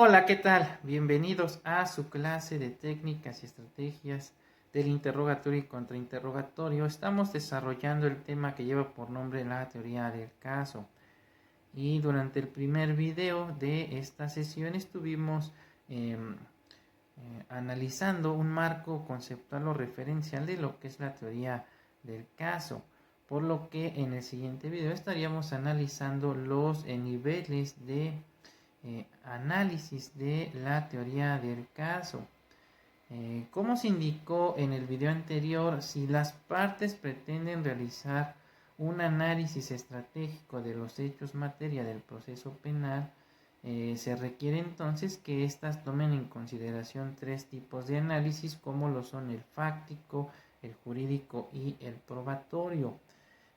Hola, ¿qué tal? Bienvenidos a su clase de técnicas y estrategias del interrogatorio y contrainterrogatorio. Estamos desarrollando el tema que lleva por nombre la teoría del caso. Y durante el primer video de esta sesión estuvimos analizando un marco conceptual o referencial de lo que es la teoría del caso. Por lo que en el siguiente video estaríamos analizando los niveles de análisis de la teoría del caso. Como se indicó en el video anterior, si las partes pretenden realizar un análisis estratégico de los hechos materia del proceso penal, se requiere entonces que éstas tomen en consideración tres tipos de análisis, como lo son el fáctico, el jurídico y el probatorio.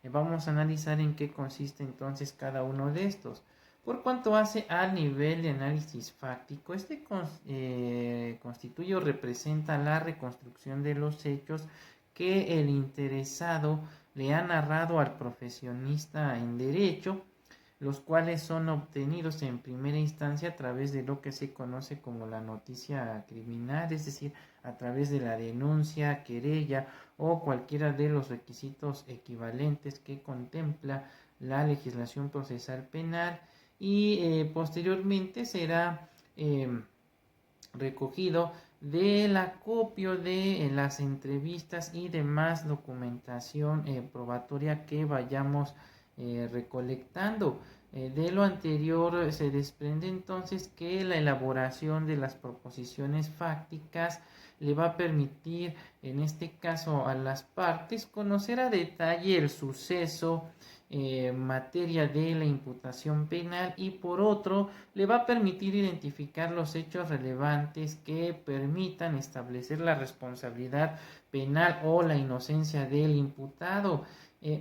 Vamos a analizar en qué consiste entonces cada uno de estos. Por cuanto hace al nivel de análisis fáctico, este constituye o representa la reconstrucción de los hechos que el interesado le ha narrado al profesionista en derecho, los cuales son obtenidos en primera instancia a través de lo que se conoce como la noticia criminal, es decir, a través de la denuncia, querella o cualquiera de los requisitos equivalentes que contempla la legislación procesal penal, y posteriormente será recogido del acopio de las entrevistas y demás documentación probatoria que vayamos recolectando. De lo anterior se desprende entonces que la elaboración de las proposiciones fácticas le va a permitir, en este caso a las partes, conocer a detalle el suceso, materia de la imputación penal, y por otro le va a permitir identificar los hechos relevantes que permitan establecer la responsabilidad penal o la inocencia del imputado.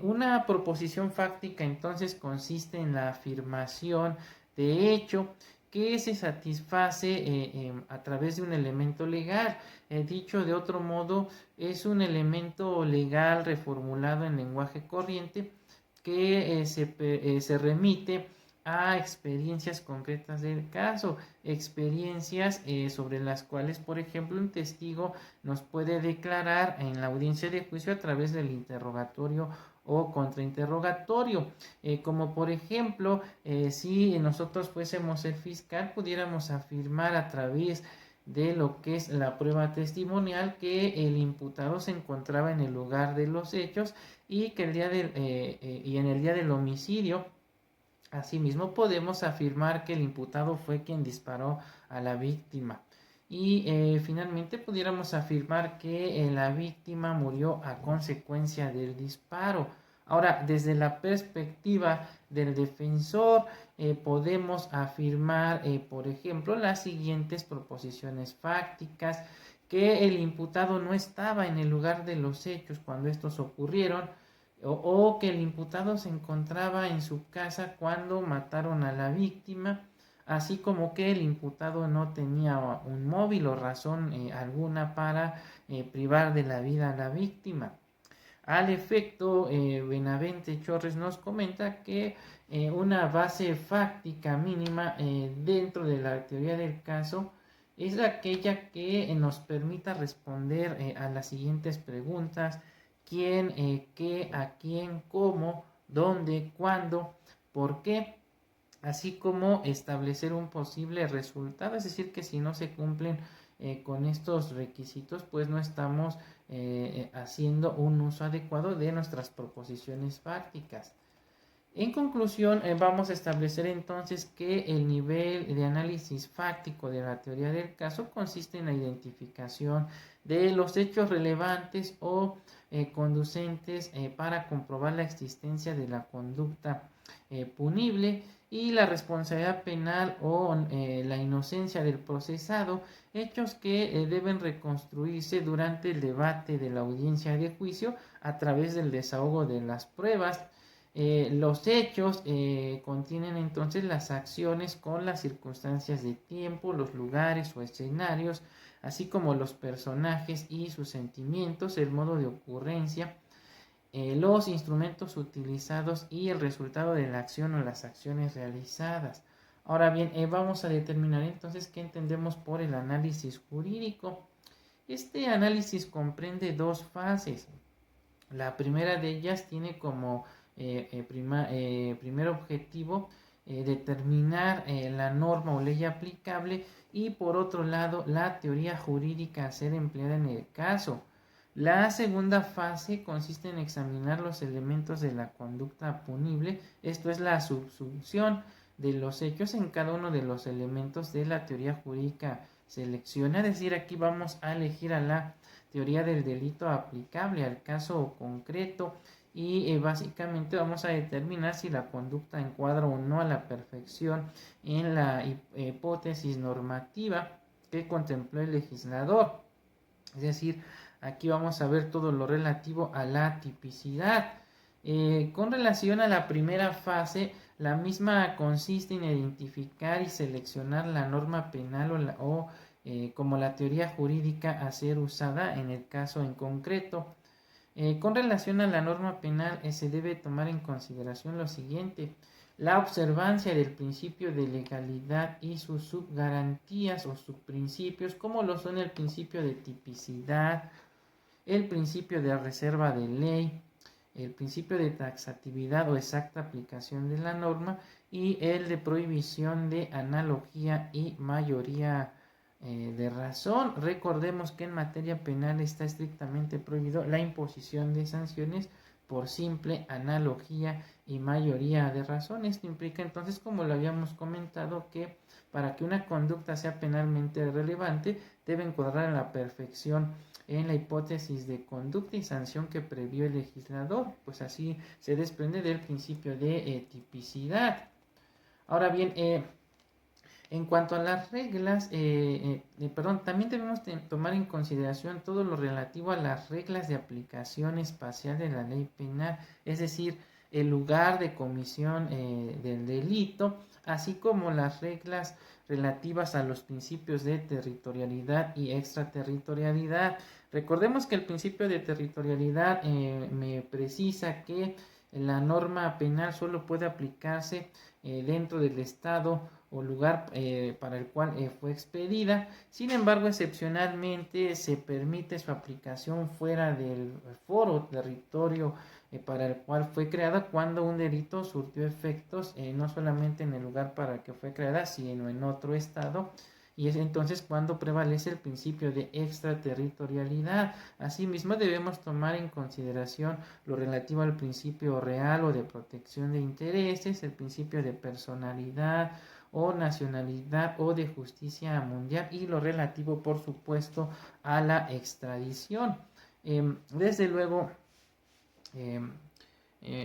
Una proposición fáctica entonces consiste en la afirmación de hecho que se satisface a través de un elemento legal. Dicho de otro modo, es un elemento legal reformulado en lenguaje corriente que se remite a experiencias concretas del caso, experiencias sobre las cuales, por ejemplo, un testigo nos puede declarar en la audiencia de juicio a través del interrogatorio o contrainterrogatorio, como por ejemplo, si nosotros fuésemos el fiscal, pudiéramos afirmar a través de lo que es la prueba testimonial que el imputado se encontraba en el lugar de los hechos y que en el día del homicidio. Asimismo, podemos afirmar que el imputado fue quien disparó a la víctima. Y finalmente pudiéramos afirmar que la víctima murió a consecuencia del disparo. Ahora, desde la perspectiva del defensor, podemos afirmar, por ejemplo, las siguientes proposiciones fácticas: que el imputado no estaba en el lugar de los hechos cuando estos ocurrieron, o que el imputado se encontraba en su casa cuando mataron a la víctima, así como que el imputado no tenía un móvil o razón alguna para privar de la vida a la víctima. Al efecto, Benavente Chorres nos comenta que una base fáctica mínima dentro de la teoría del caso es aquella que nos permita responder a las siguientes preguntas: quién, qué, a quién, cómo, dónde, cuándo, por qué, así como establecer un posible resultado. Es decir, que si no se cumplen con estos requisitos, pues no estamos haciendo un uso adecuado de nuestras proposiciones fácticas. En conclusión, vamos a establecer entonces que el nivel de análisis fáctico de la teoría del caso consiste en la identificación de los hechos relevantes o conducentes para comprobar la existencia de la conducta punible y la responsabilidad penal o la inocencia del procesado, hechos que deben reconstruirse durante el debate de la audiencia de juicio a través del desahogo de las pruebas. Los hechos contienen entonces las acciones con las circunstancias de tiempo, los lugares o escenarios, así como los personajes y sus sentimientos, el modo de ocurrencia, los instrumentos utilizados y el resultado de la acción o las acciones realizadas. Ahora bien, vamos a determinar entonces qué entendemos por el análisis jurídico. Este análisis comprende dos fases. La primera de ellas tiene como primer objetivo determinar la norma o ley aplicable y por otro lado la teoría jurídica a ser empleada en el caso. La segunda fase consiste en examinar los elementos de la conducta punible, esto es la subsunción de los hechos en cada uno de los elementos de la teoría jurídica selecciona, es decir, aquí vamos a elegir a la teoría del delito aplicable al caso concreto y básicamente vamos a determinar si la conducta encuadra o no a la perfección en la hipótesis normativa que contempló el legislador. Es decir, aquí vamos a ver todo lo relativo a la tipicidad. Con relación a la primera fase, la misma consiste en identificar y seleccionar la norma penal como la teoría jurídica a ser usada en el caso en concreto. Con relación a la norma penal, se debe tomar en consideración lo siguiente: la observancia del principio de legalidad y sus subgarantías o subprincipios, como lo son el principio de tipicidad, el principio de reserva de ley, el principio de taxatividad o exacta aplicación de la norma y el de prohibición de analogía y mayoría de razón. Recordemos que en materia penal está estrictamente prohibido la imposición de sanciones por simple analogía y mayoría de razón. Esto implica entonces, como lo habíamos comentado, que para que una conducta sea penalmente relevante debe encuadrar a la perfección en la hipótesis de conducta y sanción que previó el legislador, pues así se desprende del principio de tipicidad. Ahora bien, en cuanto a las reglas, también debemos tomar en consideración todo lo relativo a las reglas de aplicación espacial de la ley penal, es decir, el lugar de comisión del delito, así como las reglas relativas a los principios de territorialidad y extraterritorialidad. Recordemos que el principio de territorialidad me precisa que la norma penal solo puede aplicarse dentro del Estado o lugar para el cual fue expedida. Sin embargo, excepcionalmente se permite su aplicación fuera del foro territorio para el cual fue creada cuando un delito surtió efectos no solamente en el lugar para el que fue creada, sino en otro estado. Y es entonces cuando prevalece el principio de extraterritorialidad. Asimismo, debemos tomar en consideración lo relativo al principio real o de protección de intereses, el principio de personalidad o nacionalidad o de justicia mundial y lo relativo, por supuesto, a la extradición. Desde luego,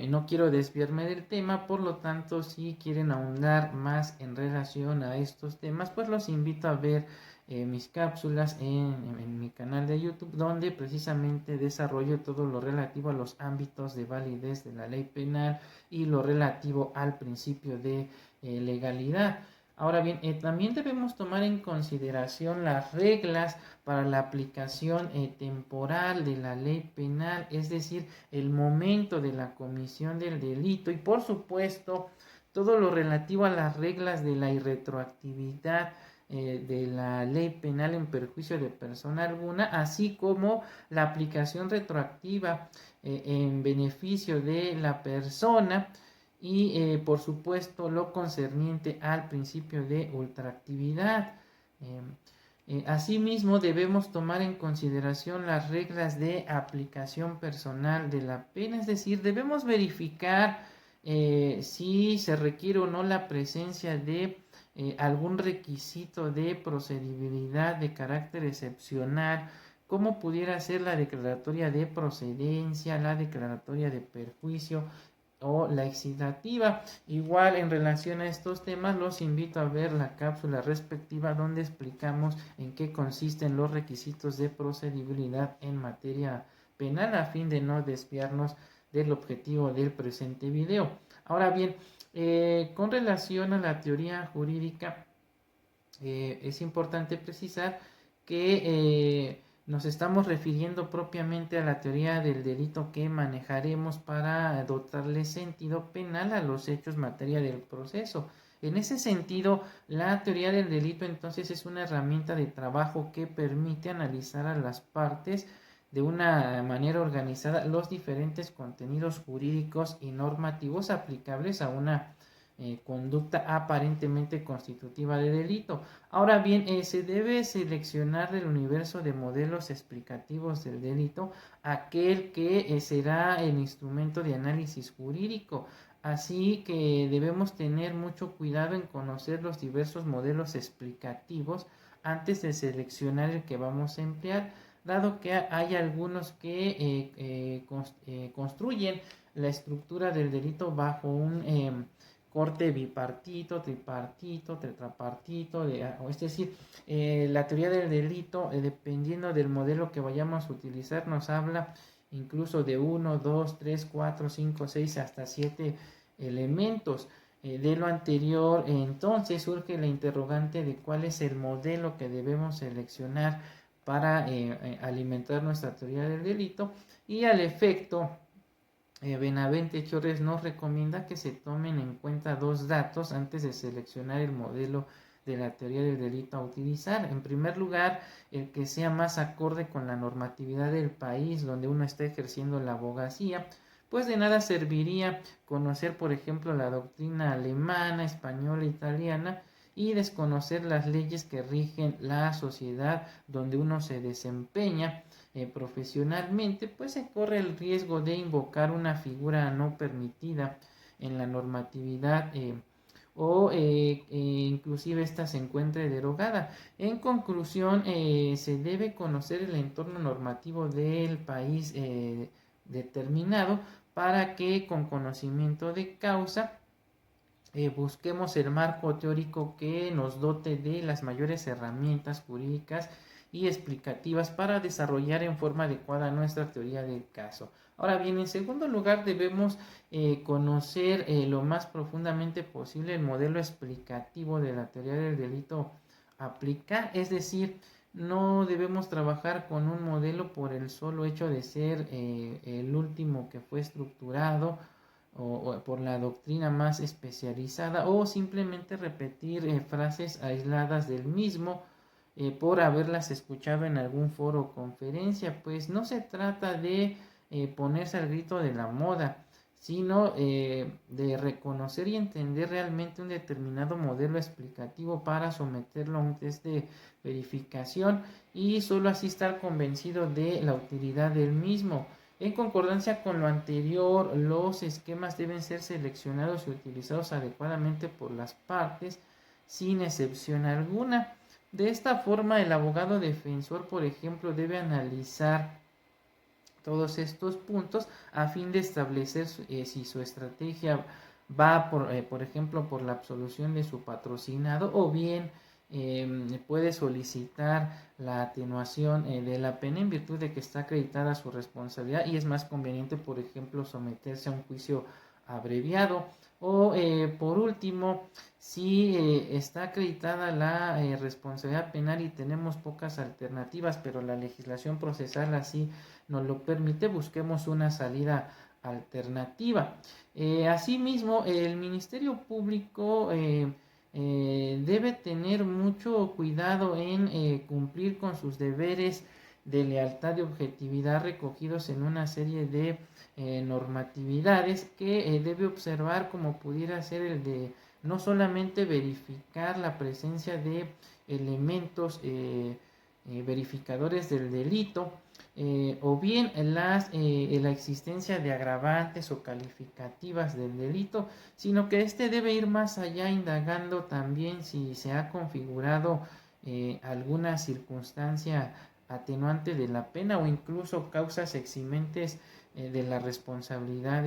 no quiero desviarme del tema, por lo tanto, si quieren ahondar más en relación a estos temas, pues los invito a ver mis cápsulas en mi canal de YouTube, donde precisamente desarrollo todo lo relativo a los ámbitos de validez de la ley penal y lo relativo al principio de legalidad. Ahora bien, también debemos tomar en consideración las reglas para la aplicación temporal de la ley penal, es decir, el momento de la comisión del delito y por supuesto todo lo relativo a las reglas de la irretroactividad de la ley penal en perjuicio de persona alguna, así como la aplicación retroactiva en beneficio de la persona y por supuesto lo concerniente al principio de ultraactividad. Asimismo, debemos tomar en consideración las reglas de aplicación personal de la pena, es decir, debemos verificar si se requiere o no la presencia de algún requisito de procedibilidad de carácter excepcional, como pudiera ser la declaratoria de procedencia, la declaratoria de perjuicio o la excitativa. Igual en relación a estos temas los invito a ver la cápsula respectiva donde explicamos en qué consisten los requisitos de procedibilidad en materia penal a fin de no desviarnos del objetivo del presente video. Ahora bien, con relación a la teoría jurídica, es importante precisar que nos estamos refiriendo propiamente a la teoría del delito que manejaremos para dotarle sentido penal a los hechos materia del proceso. En ese sentido, la teoría del delito entonces es una herramienta de trabajo que permite analizar a las partes de una manera organizada los diferentes contenidos jurídicos y normativos aplicables a una conducta aparentemente constitutiva de delito. Ahora bien, se debe seleccionar del universo de modelos explicativos del delito aquel que será el instrumento de análisis jurídico. Así que debemos tener mucho cuidado en conocer los diversos modelos explicativos antes de seleccionar el que vamos a emplear, dado que hay algunos que construyen la estructura del delito bajo un corte bipartito, tripartito, tetrapartito, es decir, la teoría del delito, dependiendo del modelo que vayamos a utilizar, nos habla incluso de 1, 2, 3, 4, 5, 6, hasta 7 elementos. De lo anterior, entonces surge la interrogante de cuál es el modelo que debemos seleccionar para alimentar nuestra teoría del delito, y al efecto, Benavente Chores nos recomienda que se tomen en cuenta dos datos antes de seleccionar el modelo de la teoría del delito a utilizar. En primer lugar, el que sea más acorde con la normatividad del país donde uno está ejerciendo la abogacía, pues de nada serviría conocer, por ejemplo, la doctrina alemana, española, italiana, y desconocer las leyes que rigen la sociedad donde uno se desempeña profesionalmente, pues se corre el riesgo de invocar una figura no permitida en la normatividad inclusive ésta se encuentre derogada. En conclusión, se debe conocer el entorno normativo del país determinado para que con conocimiento de causa busquemos el marco teórico que nos dote de las mayores herramientas jurídicas y explicativas para desarrollar en forma adecuada nuestra teoría del caso. Ahora bien, en segundo lugar, debemos conocer lo más profundamente posible el modelo explicativo de la teoría del delito aplicar, es decir, no debemos trabajar con un modelo por el solo hecho de ser el último que fue estructurado o por la doctrina más especializada, o simplemente repetir frases aisladas del mismo por haberlas escuchado en algún foro o conferencia. Pues no se trata de ponerse al grito de la moda, sino de reconocer y entender realmente un determinado modelo explicativo para someterlo a un test de verificación y solo así estar convencido de la utilidad del mismo. En concordancia con lo anterior, los esquemas deben ser seleccionados y utilizados adecuadamente por las partes, sin excepción alguna. De esta forma, el abogado defensor, por ejemplo, debe analizar todos estos puntos a fin de establecer si su estrategia va por ejemplo, por la absolución de su patrocinado, o bien puede solicitar la atenuación de la pena en virtud de que está acreditada su responsabilidad y es más conveniente, por ejemplo, someterse a un juicio abreviado. O por último, si está acreditada la responsabilidad penal y tenemos pocas alternativas, pero la legislación procesal así nos lo permite, busquemos una salida alternativa. Asimismo, el Ministerio Público debe tener mucho cuidado en cumplir con sus deberes de lealtad y objetividad recogidos en una serie de normatividades que debe observar, como pudiera ser el de no solamente verificar la presencia de elementos verificadores del delito, o bien la existencia de agravantes o calificativas del delito, sino que este debe ir más allá, indagando también si se ha configurado alguna circunstancia atenuante de la pena o incluso causas eximentes de la responsabilidad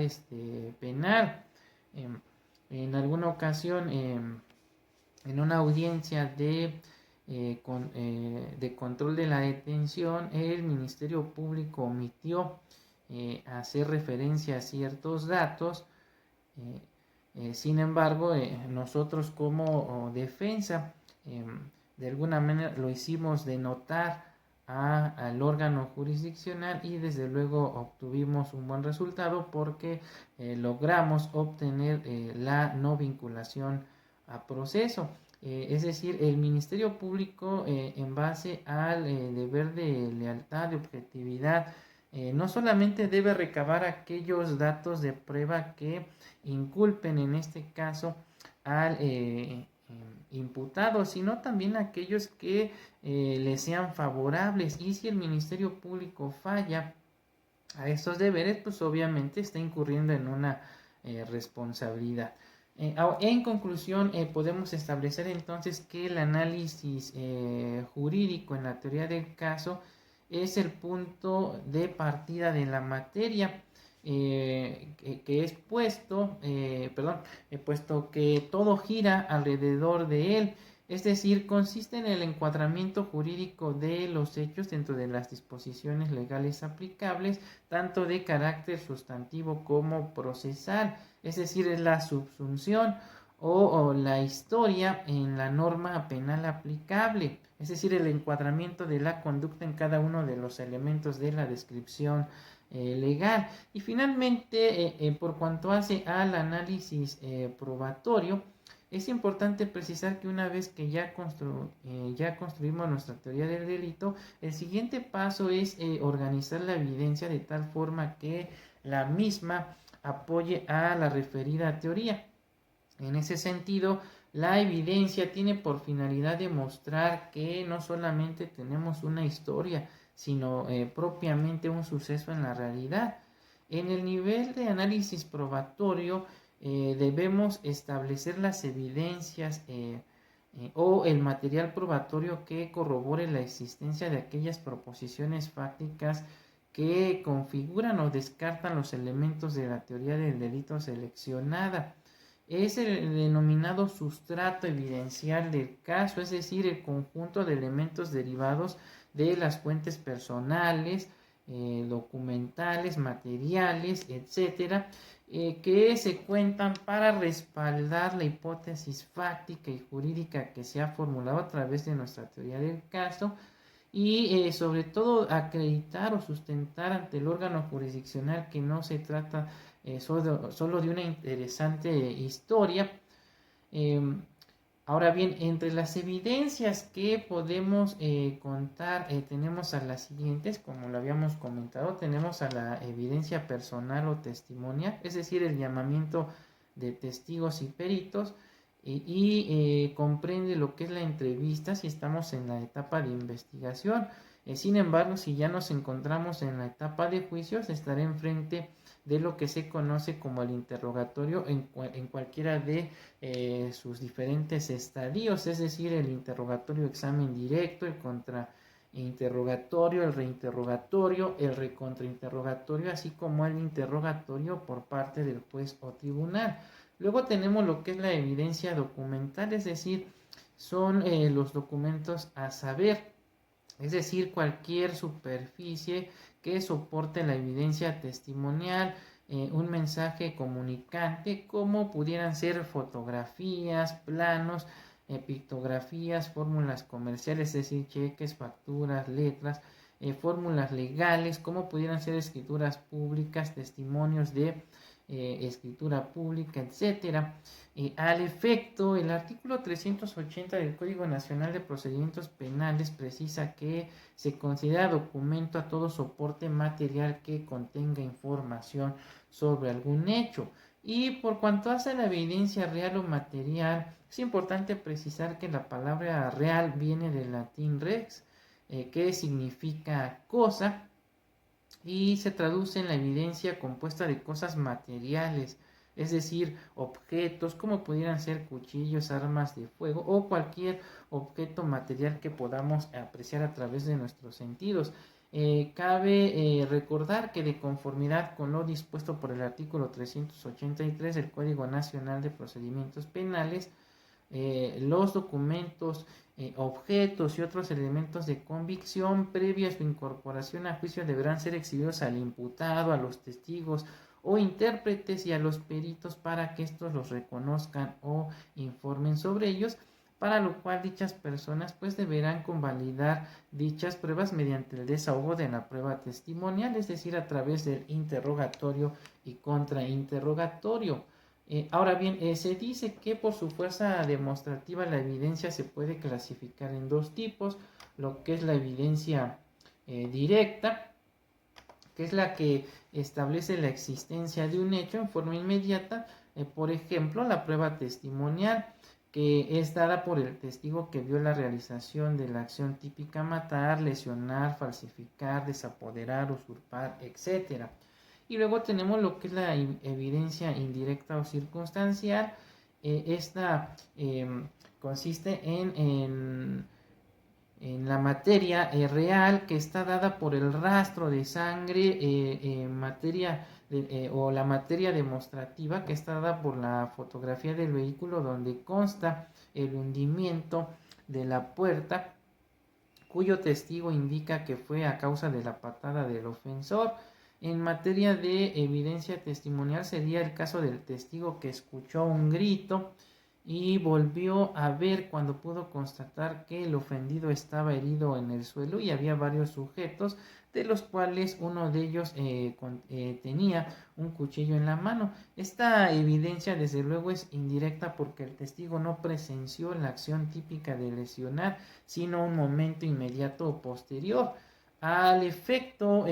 penal. En alguna ocasión, en una audiencia de control de la detención, el Ministerio Público omitió hacer referencia a ciertos datos. Sin embargo, nosotros como defensa, de alguna manera lo hicimos de notar al órgano jurisdiccional y desde luego obtuvimos un buen resultado porque logramos obtener la no vinculación a proceso. Es decir, el Ministerio Público, en base al deber de lealtad, de objetividad, no solamente debe recabar aquellos datos de prueba que inculpen, en este caso, al imputado, sino también aquellos que le sean favorables. Y si el Ministerio Público falla a estos deberes, pues obviamente está incurriendo en una responsabilidad. En conclusión, podemos establecer entonces que el análisis jurídico en la teoría del caso es el punto de partida de la materia, que es puesto que todo gira alrededor de él. Es decir, consiste en el encuadramiento jurídico de los hechos dentro de las disposiciones legales aplicables, tanto de carácter sustantivo como procesal. Es decir, es la subsunción o la historia en la norma penal aplicable. Es decir, el encuadramiento de la conducta en cada uno de los elementos de la descripción legal. Y finalmente, por cuanto hace al análisis probatorio, es importante precisar que una vez que ya construimos nuestra teoría del delito, el siguiente paso es organizar la evidencia de tal forma que la misma apoye a la referida teoría. En ese sentido, la evidencia tiene por finalidad demostrar que no solamente tenemos una historia, sino propiamente un suceso en la realidad. En el nivel de análisis probatorio, debemos establecer las evidencias o el material probatorio que corrobore la existencia de aquellas proposiciones fácticas que configuran o descartan los elementos de la teoría del delito seleccionada. Es el denominado sustrato evidencial del caso, es decir, el conjunto de elementos derivados de las fuentes personales, documentales, materiales, etcétera, que se cuentan para respaldar la hipótesis fáctica y jurídica que se ha formulado a través de nuestra teoría del caso, y sobre todo acreditar o sustentar ante el órgano jurisdiccional que no se trata solo de una interesante historia. Ahora bien, entre las evidencias que podemos contar, tenemos a las siguientes, como lo habíamos comentado. Tenemos a la evidencia personal o testimonial, es decir, el llamamiento de testigos y peritos, y comprende lo que es la entrevista si estamos en la etapa de investigación. Sin embargo, si ya nos encontramos en la etapa de juicios, estará enfrente de lo que se conoce como el interrogatorio en cualquiera de sus diferentes estadios, es decir, el interrogatorio examen directo, el contrainterrogatorio, el reinterrogatorio, el recontrainterrogatorio, así como el interrogatorio por parte del juez o tribunal. Luego tenemos lo que es la evidencia documental, es decir, son los documentos a saber, es decir, cualquier superficie que soporte la evidencia testimonial, un mensaje comunicante, como pudieran ser fotografías, planos, pictografías, fórmulas comerciales, es decir, cheques, facturas, letras, fórmulas legales, como pudieran ser escrituras públicas, testimonios de escritura pública, etcétera. Al efecto, el artículo 380 del Código Nacional de Procedimientos Penales precisa que se considera documento a todo soporte material que contenga información sobre algún hecho. Y por cuanto hace la evidencia real o material, es importante precisar que la palabra real viene del latín rex, que significa cosa, y se traduce en la evidencia compuesta de cosas materiales, es decir, objetos como pudieran ser cuchillos, armas de fuego o cualquier objeto material que podamos apreciar a través de nuestros sentidos. Cabe recordar que, de conformidad con lo dispuesto por el artículo 383 del Código Nacional de Procedimientos Penales, los documentos, objetos y otros elementos de convicción previa a su incorporación a juicio deberán ser exhibidos al imputado, a los testigos o intérpretes y a los peritos para que estos los reconozcan o informen sobre ellos, para lo cual dichas personas pues deberán convalidar dichas pruebas mediante el desahogo de la prueba testimonial, es decir, a través del interrogatorio y contrainterrogatorio. Ahora bien, se dice que por su fuerza demostrativa la evidencia se puede clasificar en dos tipos, lo que es la evidencia directa, que es la que establece la existencia de un hecho en forma inmediata, por ejemplo, la prueba testimonial, que es dada por el testigo que vio la realización de la acción típica matar, lesionar, falsificar, desapoderar, usurpar, etc. Y luego tenemos lo que es la evidencia indirecta o circunstancial. Esta consiste en la materia real que está dada por el rastro de sangre, o la materia demostrativa que está dada por la fotografía del vehículo donde consta el hundimiento de la puerta, cuyo testigo indica que fue a causa de la patada del ofensor. En materia de evidencia testimonial sería el caso del testigo que escuchó un grito y volvió a ver cuando pudo constatar que el ofendido estaba herido en el suelo y había varios sujetos, de los cuales uno de ellos tenía un cuchillo en la mano. Esta evidencia desde luego es indirecta porque el testigo no presenció la acción típica de lesionar, sino un momento inmediato o posterior. Al efecto,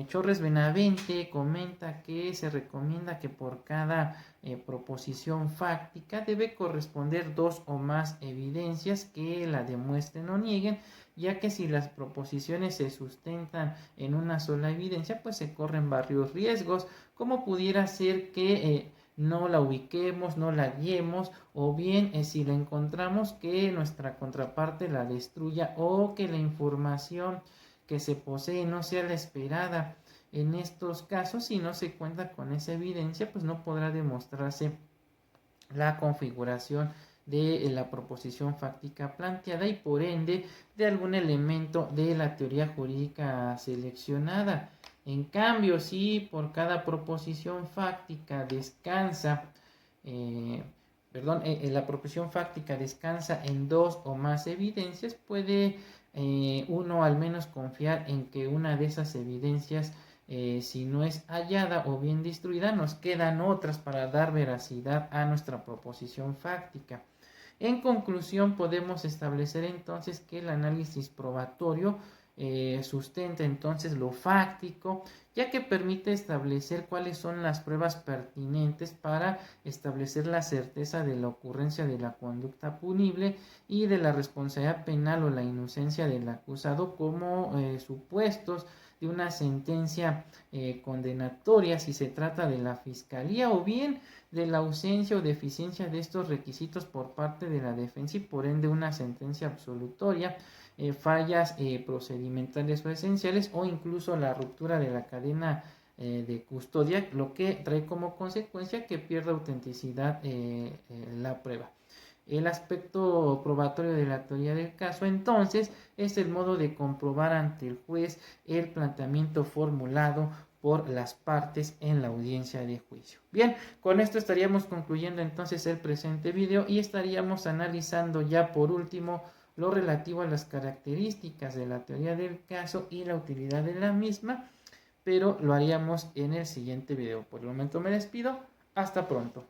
Chorres Benavente comenta que se recomienda que por cada proposición fáctica debe corresponder dos o más evidencias que la demuestren o nieguen, ya que si las proposiciones se sustentan en una sola evidencia, pues se corren varios riesgos, como pudiera ser que no la ubiquemos, no la guiemos, o bien si la encontramos que nuestra contraparte la destruya o que la información que se posee no sea la esperada. En estos casos, si no se cuenta con esa evidencia, pues no podrá demostrarse la configuración de la proposición fáctica planteada y por ende de algún elemento de la teoría jurídica seleccionada. En cambio, si por cada proposición fáctica descansa, la proposición fáctica descansa en dos o más evidencias, puede uno al menos confiar en que una de esas evidencias, si no es hallada o bien destruida, nos quedan otras para dar veracidad a nuestra proposición fáctica. En conclusión, podemos establecer entonces que el análisis probatorio sustenta entonces lo fáctico, ya que permite establecer cuáles son las pruebas pertinentes para establecer la certeza de la ocurrencia de la conducta punible y de la responsabilidad penal o la inocencia del acusado como supuestos de una sentencia condenatoria si se trata de la fiscalía, o bien de la ausencia o deficiencia de estos requisitos por parte de la defensa y por ende una sentencia absolutoria, fallas procedimentales o esenciales, o incluso la ruptura de la cadena de custodia, lo que trae como consecuencia que pierda autenticidad la prueba. El aspecto probatorio de la teoría del caso, entonces, es el modo de comprobar ante el juez el planteamiento formulado por las partes en la audiencia de juicio. Bien, con esto estaríamos concluyendo entonces el presente video y estaríamos analizando ya por último lo relativo a las características de la teoría del caso y la utilidad de la misma, pero lo haríamos en el siguiente video. Por el momento me despido, hasta pronto.